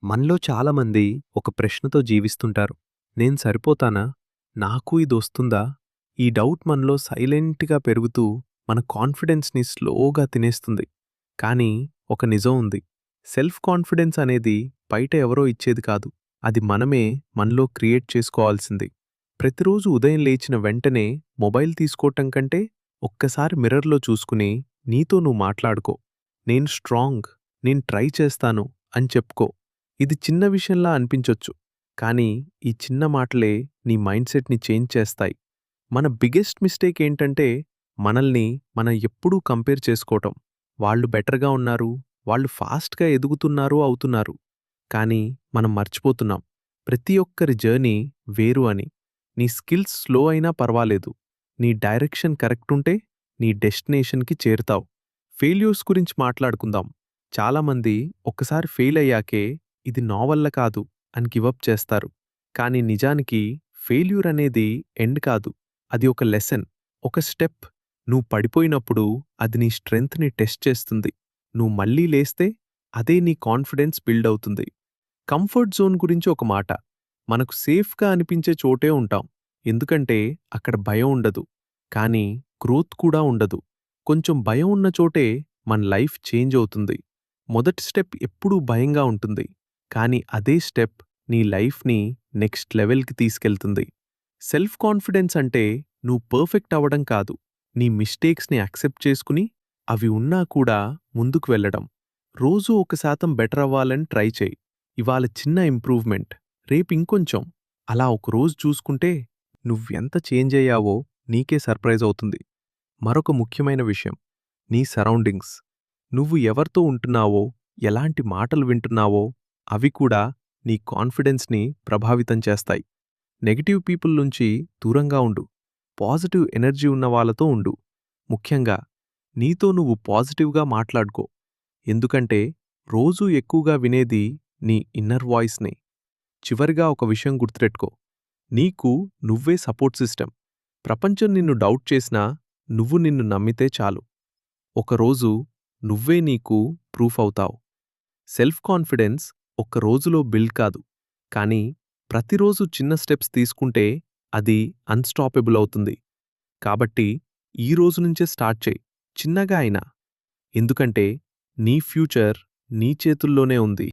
మనలో చాలామంది ఒక ప్రశ్నతో జీవిస్తుంటారు. నేను సరిపోతానా? నాకు ఇదొస్తుందా? ఈ డౌట్ మనలో సైలెంట్‌గా పెరుగుతూ మన కాన్ఫిడెన్స్‌ని స్లోగా తినేస్తుంది. కానీ ఒక నిజం ఉంది. సెల్ఫ్ కాన్ఫిడెన్స్ అనేది బయట ఎవరో ఇచ్చేది కాదు. అది మనమే మనలో క్రియేట్ చేసుకోవాల్సింది. ప్రతిరోజు ఉదయం లేచిన వెంటనే మొబైల్ తీసుకోవటం కంటే ఒక్కసారి మిర్రర్‌లో చూసుకుని నీతో నువ్వు మాట్లాడుకో. నేను స్ట్రాంగ్, నేను ట్రై చేస్తాను అని చెప్పుకో. ఇది చిన్న విషయంలా అనిపించొచ్చు. కానీ ఈ చిన్న మాటలే నీ మైండ్‌సెట్‌ని చేంజ్ చేస్తాయి. మన బిగ్గెస్ట్ మిస్టేక్ ఏంటంటే మనల్ని మనం ఎప్పుడూ కంపేర్ చేసుకోవటం. వాళ్ళు బెటర్‌గా ఉన్నారు, వాళ్ళు ఫాస్ట్‌గా ఎదుగుతున్నారు, అవుతున్నారు. కానీ మనం మర్చిపోతున్నాం. ప్రతి ఒక్కరి జర్నీ వేరు అని. నీ స్కిల్స్ స్లో అయినా పర్వాలేదు. నీ డైరెక్షన్ కరెక్ట్ ఉంటే నీ డెస్టినేషన్‌కి చేరుతావు. ఫెయిల్యూర్స్ గురించి మాట్లాడుకుందాం. చాలామంది ఒక్కసారి ఫెయిల్ అయ్యాకే ఇది నా వల్ల కాదు అని గివప్ చేస్తారు. కానీ నిజానికి ఫెయిల్యూర్ అనేది ఎండ్ కాదు. అది ఒక లెసన్, ఒక స్టెప్. నువ్వు పడిపోయినప్పుడు అది నీ స్ట్రెంగ్త్‌ని టెస్ట్ చేస్తుంది. నువ్వు మళ్ళీ లేస్తే అదే నీ కాన్ఫిడెన్స్ బిల్డ్ అవుతుంది. కంఫర్ట్ జోన్ గురించి ఒక మాట. మనకు సేఫ్‌గా అనిపించే చోటే ఉంటాం. ఎందుకంటే అక్కడ భయం ఉండదు. కానీ గ్రోత్ కూడా ఉండదు. కొంచెం భయం ఉన్న చోటే మన లైఫ్ చేంజ్ అవుతుంది. మొదటి స్టెప్ ఎప్పుడూ భయంగా ఉంటుంది. కానీ అదే స్టెప్ నీ లైఫ్‌ని నెక్స్ట్ లెవెల్‌కి తీసుకెళ్తుంది. సెల్ఫ్ కాన్ఫిడెన్స్ అంటే నువ్వు పర్ఫెక్ట్ అవ్వడం కాదు. నీ మిస్టేక్స్‌ని యాక్సెప్ట్ చేసుకుని, అవి ఉన్నా కూడా ముందుకు వెళ్ళడం. రోజూ 1% బెటర్ అవ్వాలని ట్రై చెయ్యి. ఇవాళ చిన్న ఇంప్రూవ్‌మెంట్, రేపు ఇంకొంచెం. అలా ఒక రోజు చూసుకుంటే నువ్వెంత చేంజ్ అయ్యావో నీకే సర్ప్రైజ్ అవుతుంది. మరొక ముఖ్యమైన విషయం, నీ సరౌండింగ్స్. నువ్వు ఎవరితో ఉంటున్నావో, ఎలాంటి మాటలు వింటున్నావో అవి కూడా నీ కాన్ఫిడెన్స్‌ని ప్రభావితం చేస్తాయి. నెగెటివ్ పీపుల్ నుంచి దూరంగా ఉండు. పాజిటివ్ ఎనర్జీ ఉన్న వాళ్ళతో ఉండు. ముఖ్యంగా నీతో నువ్వు పాజిటివ్‌గా మాట్లాడుకో. ఎందుకంటే రోజూ ఎక్కువగా వినేది నీ ఇన్నర్ వాయిస్‌నే. చివరిగా ఒక విషయం గుర్తుపెట్టుకో. నీకు నువ్వే సపోర్ట్ సిస్టమ్. ప్రపంచం నిన్ను డౌట్ చేసినా నువ్వు నిన్ను నమ్మితే చాలు. ఒకరోజు నువ్వే నీకు ప్రూఫ్ అవుతావు. సెల్ఫ్ కాన్ఫిడెన్స్ ఒక్క రోజులో బిల్డ్ కాదు. కానీ ప్రతిరోజు చిన్న స్టెప్స్ తీసుకుంటే అది అన్‌స్టాపబుల్ అవుతుంది. కాబట్టి ఈ రోజు నుంచే స్టార్ట్ చెయ్. చిన్నగా అయినా. ఎందుకంటే నీ ఫ్యూచర్ నీ చేతుల్లోనే ఉంది.